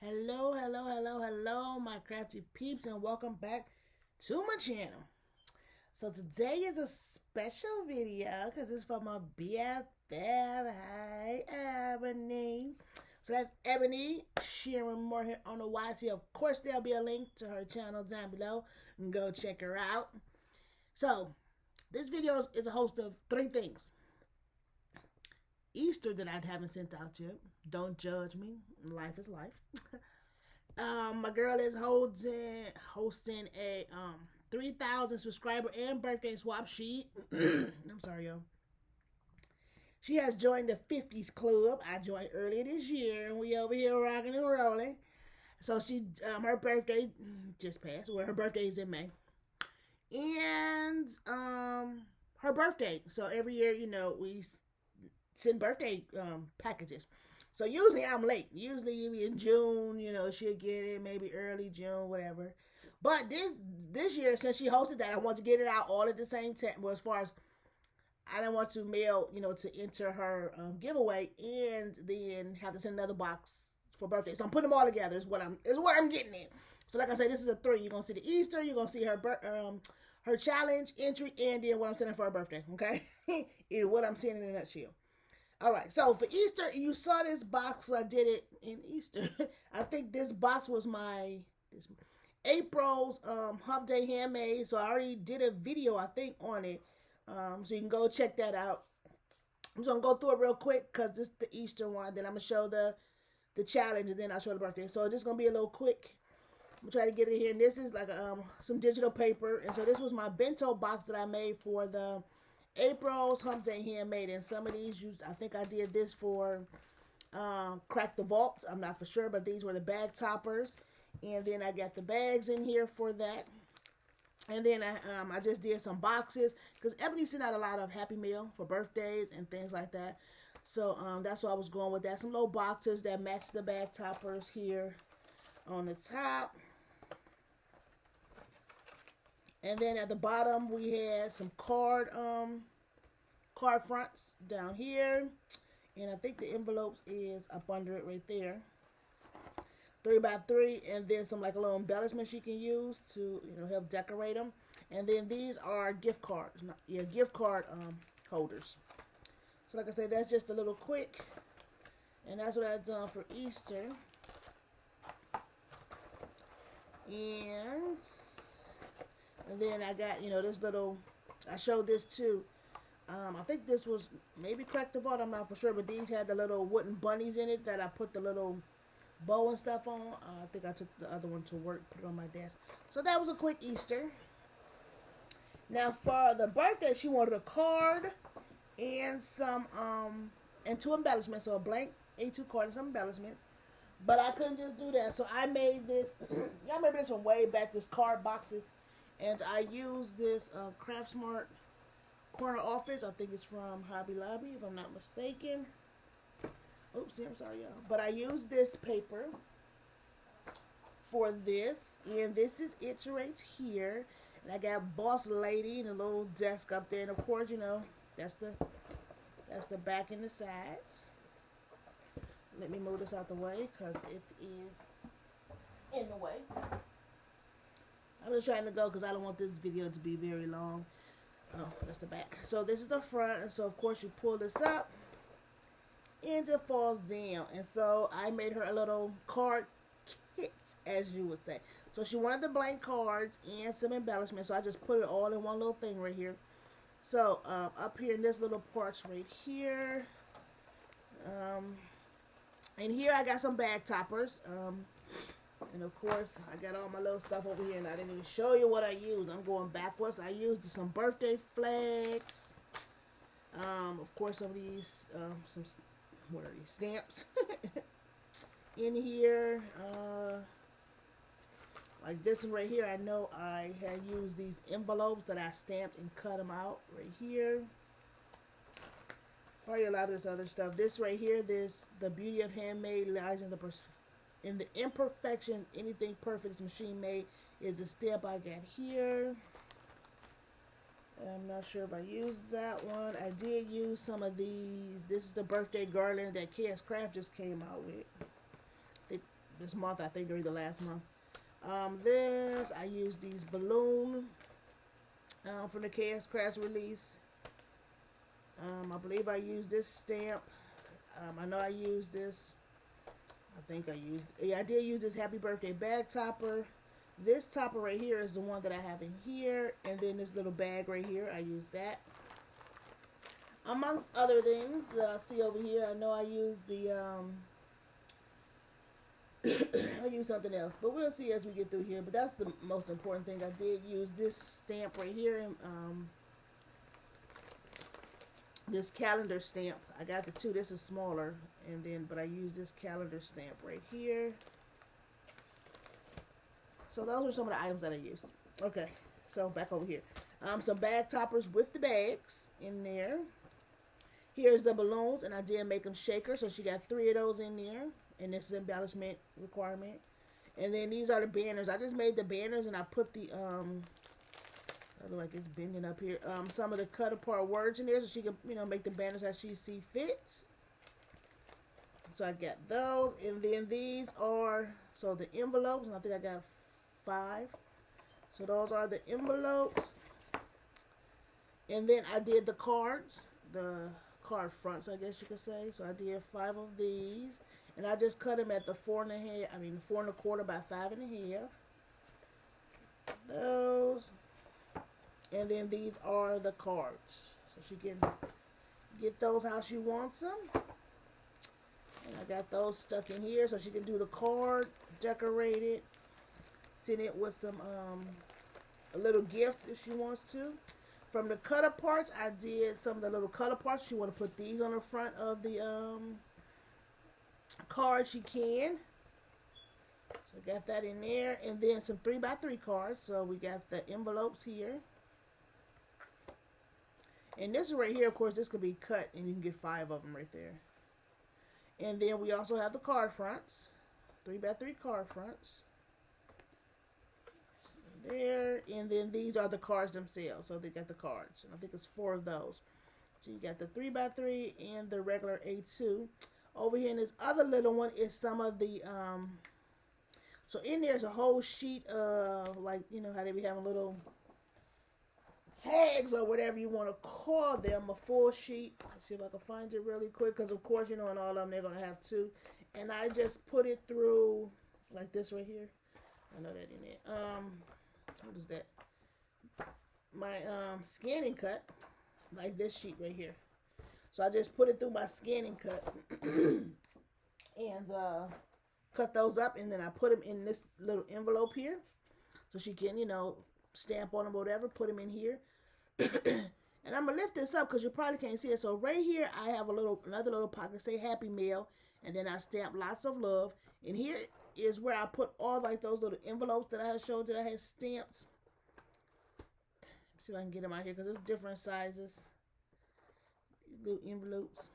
Hello, hello, hello, hello, my crafty peeps, and welcome back to my channel. So today is a special video because it's for my BFF. Hi, Ebony. So that's Ebony Sharingmoore here on the YT. Of course, there'll be a link to her channel down below, and go check her out. So this video is a host of three things. Easter that I haven't sent out yet. Don't judge me. Life is life. My girl is hosting a 3,000 subscriber and birthday swap sheet. I'm sorry, yo. She has joined the 50s club. I joined earlier this year, and we over here rocking and rolling. So her birthday just passed. Well, her birthday is in May, and her birthday. So every year, we send birthday packages. So usually I'm late. Usually in June, she'll get it, maybe early June, whatever. But this year, since she hosted that, I want to get it out all at the same time. Well, as far as I don't want to mail, to enter her giveaway, and then have to send another box for birthday. So I'm putting them all together. Is what I'm getting in. So like I said, this is a 3. You're gonna see the Easter. You're gonna see her challenge entry, and then what I'm sending for her birthday. Okay, is what I'm saying in a nutshell. All right, so for Easter, you saw this box. I did it in Easter. I think this box was this April's Hump Day Handmade. So I already did a video, I think, on it. So you can go check that out. I'm just going to go through it real quick because this is the Easter one. Then I'm going to show the challenge, and then I'll show the birthday. So this is going to be a little quick. I'm going to try to get it here. And this is like some digital paper. And so this was my bento box that I made for the April's Hump Day Handmade, and some of these I think I did this for Crack the Vault. I'm not for sure, but these were the bag toppers, and then I got the bags in here for that. And then I just did some boxes because Ebony sent out a lot of Happy Meal for birthdays and things like that. So that's what I was going with that. Some little boxes that match the bag toppers here on the top. And then at the bottom, we had some card fronts down here. And I think the envelopes is up under it right there. 3x3, and then some like a little embellishments you can use to help decorate them. And then these are gift cards, gift card holders. So like I said, that's just a little quick, and that's what I've done for Easter. And then I got, this little, I showed this too. I think this was maybe Crack the Vault, I'm not for sure, but these had the little wooden bunnies in it that I put the little bow and stuff on. I think I took the other one to work, put it on my desk. So that was a quick Easter. Now for the birthday, she wanted a card and some, and 2 embellishments, so a blank A2 card and some embellishments. But I couldn't just do that, so I made this, y'all remember this from way back, this card boxes. And I used this Craft Smart corner office. I think it's from Hobby Lobby, if I'm not mistaken. Oopsie, I'm sorry, y'all. But I used this paper for this. And this is it right here. And I got Boss Lady and a little desk up there. And of course, that's the back and the sides. Let me move this out the way because it is in the way. I'm just trying to go because I don't want this video to be very long. Oh, that's the back. So this is the front. And so, of course, you pull this up and it falls down. And so I made her a little card kit, as you would say. So she wanted the blank cards and some embellishments. So I just put it all in one little thing right here. So up here in this little parts right here. And here I got some bag toppers. And of course, I got all my little stuff over here, and I didn't even show you what I used. I'm going backwards. I used some birthday flags. Of course, some of these, what are these, stamps in here. Like this one right here, I know I had used these envelopes that I stamped and cut them out right here. Probably a lot of this other stuff. This right here, the beauty of handmade lies in the imperfection. Anything perfect is machine made is the stamp I got here. I'm not sure if I used that one. I did use some of these. This is the birthday garland that KS Craft just came out with. this month, I think, or the last month. This, I used these balloon from the Chaos Crash release. I believe I used this stamp. I know I used this. I did use this Happy Birthday bag topper. This topper right here is the one that I have in here. And then this little bag right here, I used that. Amongst other things that I see over here, I know I used the, I used something else. But we'll see as we get through here. But that's the most important thing. I did use this stamp right here. And, this calendar stamp. I got the two. This is smaller. And then, but I use this calendar stamp right here. So those are some of the items that I used. Okay, so back over here. Some bag toppers with the bags in there. Here's the balloons, and I did make them shaker. So she got 3 of those in there. And this is embellishment requirement. And then these are the banners. I just made the banners, and I put the, I look like it's bending up here. Some of the cut apart words in there so she can, you know, make the banners as she sees fit. So I got those. And then these are, so the envelopes, and I think I got 5. So those are the envelopes. And then I did the cards, the card fronts, I guess you could say. So I did 5 of these. And I just cut them at the 4 1/4 by 5 1/2. Those. And then these are the cards. So she can get those how she wants them. And I got those stuck in here so she can do the card, decorate it, send it with some, a little gift if she wants to. From the cutter parts, I did some of the little cutter parts. She want to put these on the front of the, card, she can. So I got that in there. And then some 3x3 cards. So we got the envelopes here. And this right here, of course, this could be cut and you can get 5 of them right there. And then we also have the card fronts. 3x3 card fronts. There. And then these are the cards themselves. So they got the cards. And I think it's 4 of those. So you got the 3x3 and the regular A2. Over here in this other little one is some of the, so in there's a whole sheet of, like, you know how they be having little tags or whatever you want to call them, a full sheet. Let's see if I can find it really quick, because of course, you know, in all of them they're going to have 2. And I just put it through, like this right here. I know that in it. What is that? My scanning cut, like this sheet right here. So I just put it through my scanning cut and cut those up, and then I put them in this little envelope here so she can, you know, stamp on them or whatever, put them in here. And I'm going to lift this up because you probably can't see it. So right here I have another little pocket, say Happy Mail, and then I stamp lots of love. And here is where I put all like those little envelopes that I had showed that I had stamped. Let's see if I can get them out here because it's different sizes. Little envelopes.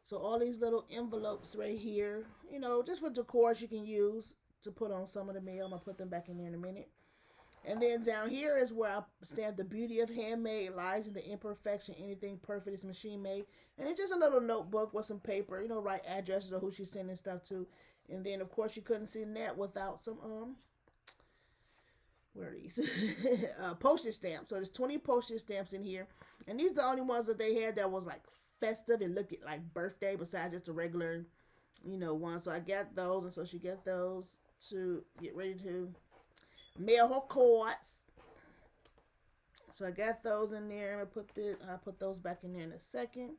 So all these little envelopes right here, you know, just for decor you can use to put on some of the mail. I'm gonna put them back in there in a minute. And then down here is where I stamp the beauty of handmade lies in the imperfection. Anything perfect is machine made. And it's just a little notebook with some paper, you know, write addresses or who she's sending stuff to. And then of course you couldn't send that without some where are these? Postage stamps. So there's 20 postage stamps in here. And these are the only ones that they had that was like festive and look at like birthday besides just a regular, you know, one. So I got those, and so she got those to get ready to mail her cards. So I got those in there. I'll put those back in there in a second.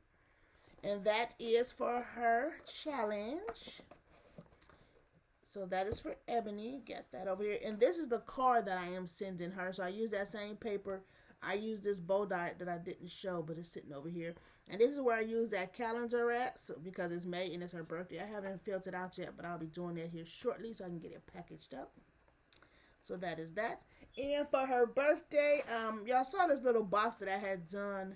And that is for her challenge. So that is for Ebony. Got that over here. And this is the card that I am sending her. So I use that same paper. I use this bow die that I didn't show, but it's sitting over here. And this is where I use that calendar at, so, because it's May and it's her birthday. I haven't filled it out yet, but I'll be doing that here shortly so I can get it packaged up. So that is that. And for her birthday, y'all saw this little box that I had done.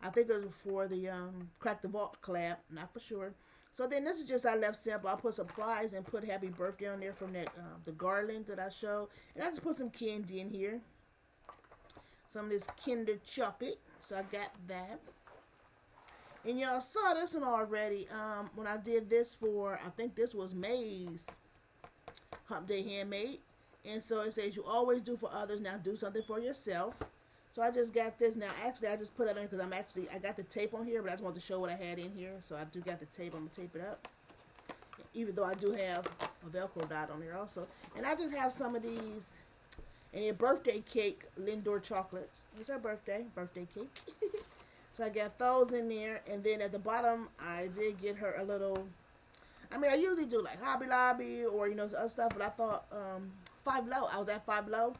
I think it was for the Crack the Vault collab. Not for sure. So then this is just I left simple. I put supplies and put happy birthday on there from that the garland that I showed. And I just put some candy in here. Some of this Kinder chocolate. So I got that. And y'all saw this one already. When I did this for, I think this was May's Hump Day Handmade. And so it says, you always do for others, now do something for yourself. So I just got this. Now, actually, I just put that in because I got the tape on here, but I just want to show what I had in here. So I do got the tape. I'm going to tape it up. Even though I do have a Velcro dot on here also. And I just have some of these. And a birthday cake, Lindor chocolates. It's her birthday cake. So I got those in there. And then at the bottom, I did get her a little, I mean, I usually do like Hobby Lobby or, you know, other stuff. But I thought Five Below. I was at Five Below.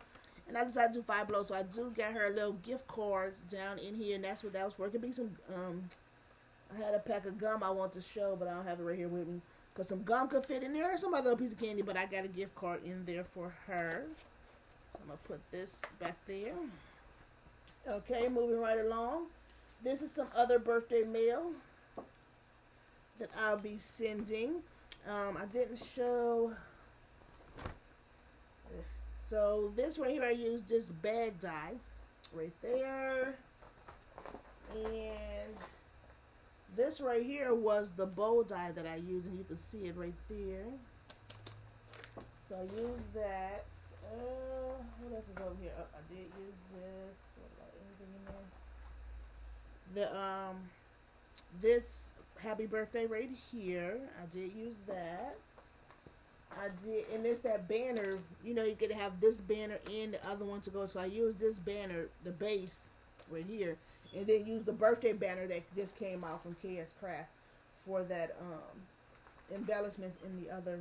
And I decided to do Five Below. So I do get her little gift cards down in here. And that's what that was for. It could be some, I had a pack of gum I want to show, but I don't have it right here with me. Because some gum could fit in there or some other little piece of candy. But I got a gift card in there for her. I'm going to put this back there. Okay, moving right along. This is some other birthday mail that I'll be sending. I didn't show. So this right here, I used this bag die right there. And this right here was the bow die that I used, and you can see it right there. So I used that. What else is over here? Oh, I did use this. Anything in there? This happy birthday right here. I did use that. I did, and it's that banner. You know, you could have this banner and the other one to go. So I used this banner, the base right here, and then use the birthday banner that just came out from KS Craft for that embellishments in the other.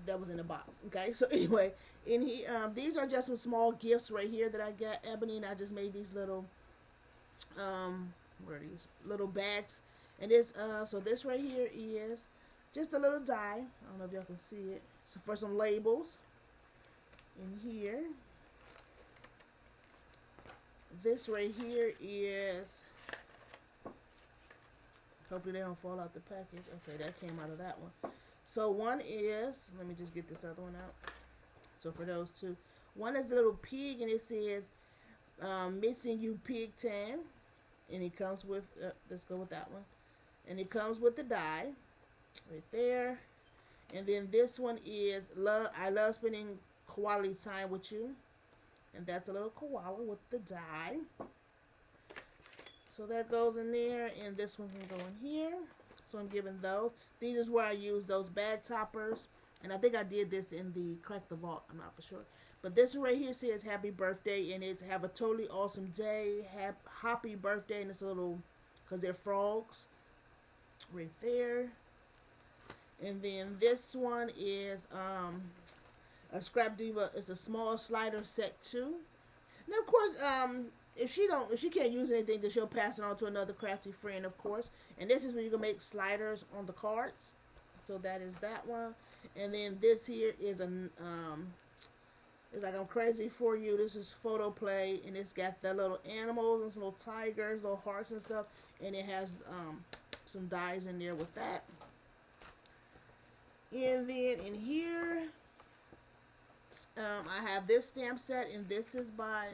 That was in the box. Okay, so anyway, these are just some small gifts right here that I got Ebony, and I just made these little where are these little bags, and this so this right here is just a little die. I don't know if y'all can see it. So for some labels in here. This right here is, hopefully they don't fall out the package. Okay, that came out of that one. So one is, let me just get this other one out. So for those two, one is a little pig, and it says, missing you pig time. And it comes with, let's go with that one. And it comes with the die, right there. And then this one is, I love spending quality time with you. And that's a little koala with the die. So that goes in there, and this one can go in here. So I'm giving those. These is where I use those bag toppers. And I think I did this in the Crack the Vault. I'm not for sure. But this right here says happy birthday. And it's have a totally awesome day. Happy birthday. And it's a little, because they're frogs. Right there. And then this one is a Scrap Diva. It's a small slider set too. Now of course, if she can't use anything, then she'll pass it on to another crafty friend, of course. And this is where you can make sliders on the cards. So that is that one. And then this here is it's like I'm crazy for you. This is photo play, and it's got the little animals and some little tigers, little hearts and stuff, and it has some dies in there with that. And then in here, I have this stamp set, and this is by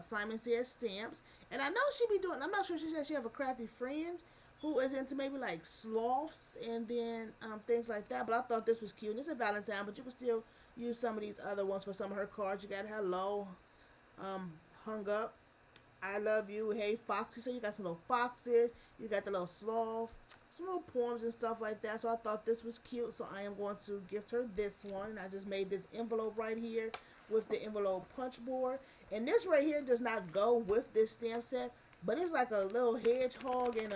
Simon Says Stamps. And I know she be doing, I'm not sure, she said she have a crafty friend who is into maybe like sloths and then things like that. But I thought this was cute. And it's a Valentine, but you can still use some of these other ones for some of her cards. You got hello, hung up, I love you, hey Foxy. So you got some little foxes, you got the little sloth, some little poems and stuff like that. So I thought this was cute, so I am going to gift her this one. And I just made this envelope right here with the envelope punch board. And this right here does not go with this stamp set, but it's like a little hedgehog and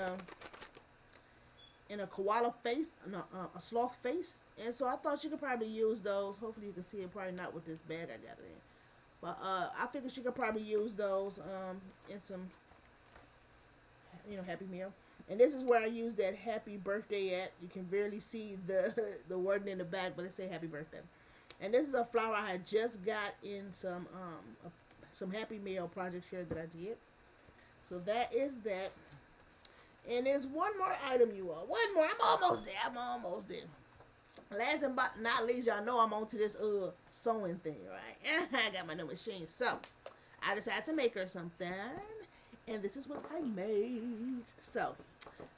a koala face, no, a sloth face. And so I thought she could probably use those. Hopefully you can see it, probably not with this bag I got it in. But I figured she could probably use those in some, Happy Meal. And this is where I use that happy birthday at. You can barely see the wording in the back, but it say happy birthday. And this is a flower I had just got in some Happy Meal project share that I did. So that is that. And there's one more item, you all. One more. I'm almost there. Last but not least, y'all know I'm on to this sewing thing, right? I got my new machine. So I decided to make her something. And this is what I made. So,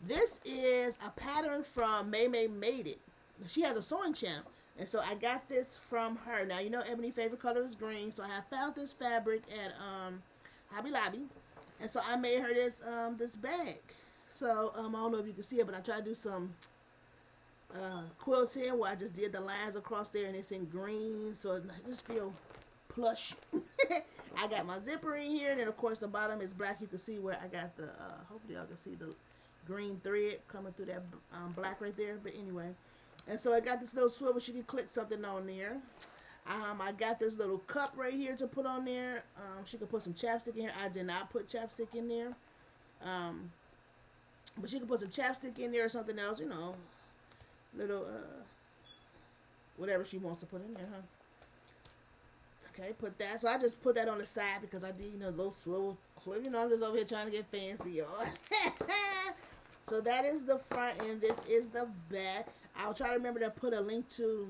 this is a pattern from May Made It. She has a sewing channel. And so I got this from her. Now, you know Ebony's favorite color is green. So I have found this fabric at Hobby Lobby. And so I made her this bag. So, I don't know if you can see it, but I tried to do some quilting where I just did the lines across there and it's in green. So I just feel plush. I got my zipper in here, and then of course the bottom is black. You can see where I got the hopefully y'all can see the green thread coming through that black right there. But anyway, and so I got this little swivel. She can click something on there. I got this little cup right here to put on there. She could put some chapstick in here. I did not put chapstick in there, but she could put some chapstick in there or something else, you know, little whatever she wants to put in there, huh? Okay, put that. So I just put that on the side because I did, you know, little swivel clip. You know, I'm just over here trying to get fancy, y'all. So that is the front, and this is the back. I'll try to remember to put a link to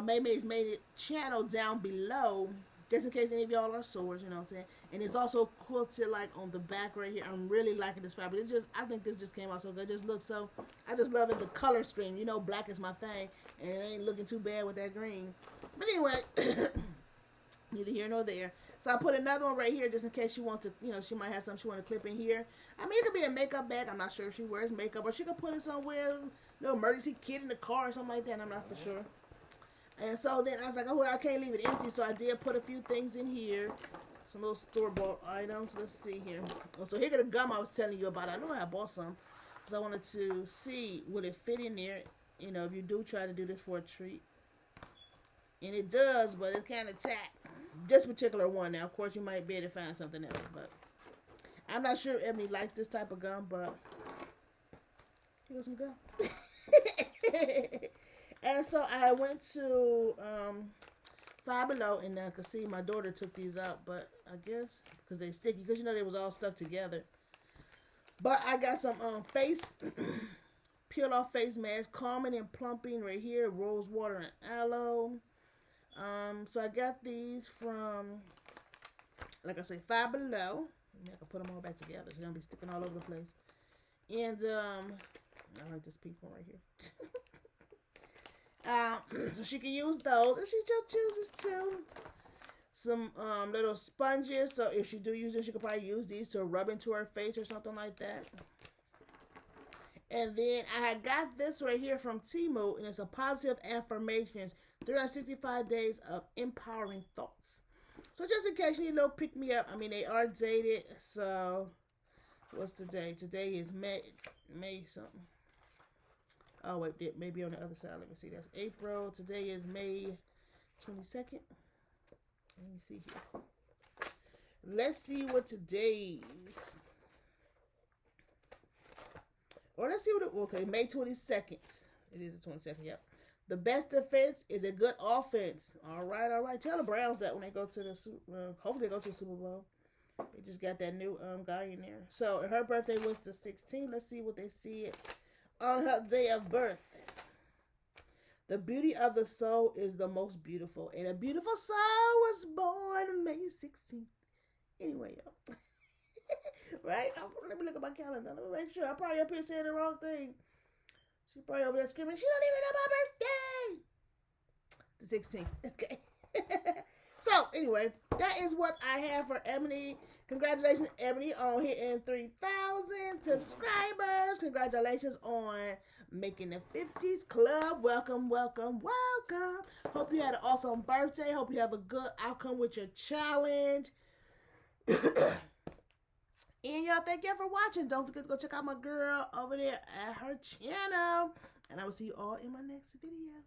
May's Made It channel down below, just in case any of y'all are sewers, you know what I'm saying. And it's also quilted like on the back right here. I'm really liking this fabric. It's just, I think this just came out so good. It just looks so, I just love it, the color scheme. You know, black is my thing, and it ain't looking too bad with that green. But anyway, neither here nor there. So I put another one right here just in case she wants to, you know, she might have something she want to clip in here. I mean, it could be a makeup bag. I'm not sure if she wears makeup, or she could put it somewhere, no emergency kit in the car or something like that. I'm not for sure. And so then I was like, oh, well, I can't leave it empty. So I did put a few things in here. Some little store-bought items. Let's see here. Oh, so here got the gum I was telling you about. I know I bought some because I wanted to see would it fit in there. You know, if you do try to do this for a treat. And it does, but it's kind of tight. This particular one. Now, of course, you might be able to find something else, but I'm not sure if Ebony likes this type of gum, but here goes some gum. And so I went to Five Below, and I could see my daughter took these out, but I guess because they sticky, because you know they was all stuck together. But I got some face peel off face mask, calming and plumping right here, rose water and aloe. So I got these from, like I say, Five Below. I can put them all back together, so they don't be sticking all over the place. And I like this pink one right here. So she can use those if she just chooses to. Some little sponges, so if she do use it, she could probably use these to rub into her face or something like that. And then I had got this right here from Temu, and it's a positive affirmations, 365 days of empowering thoughts. So just in case you need a little pick me up, I mean they are dated. So what's today? Today is May something. Oh, wait, maybe on the other side. Let me see. That's April. Today is May 22nd. Let me see here. Let's see what today's. Or let's see what okay, May 22nd. It is the 22nd, yep. The best defense is a good offense. All right. Tell the Browns that when they go to the hopefully they go to the Super Bowl. They just got that new guy in there. So her birthday was the 16th. Let's see what they see on her day of birth. The beauty of the soul is the most beautiful, and a beautiful soul was born May 16th. Anyway, y'all. Right? Let me look at my calendar. Let me make sure. I'm probably up here saying the wrong thing. She probably over there screaming, she don't even know my birthday. The 16th. Okay. So, anyway, that is what I have for Ebony. Congratulations, Ebony, on hitting 3,000 subscribers. Congratulations on making the 50s club. Welcome. Hope you had an awesome birthday. Hope you have a good outcome with your challenge. And y'all, thank y'all for watching. Don't forget to go check out my girl over there at her channel. And I will see you all in my next video.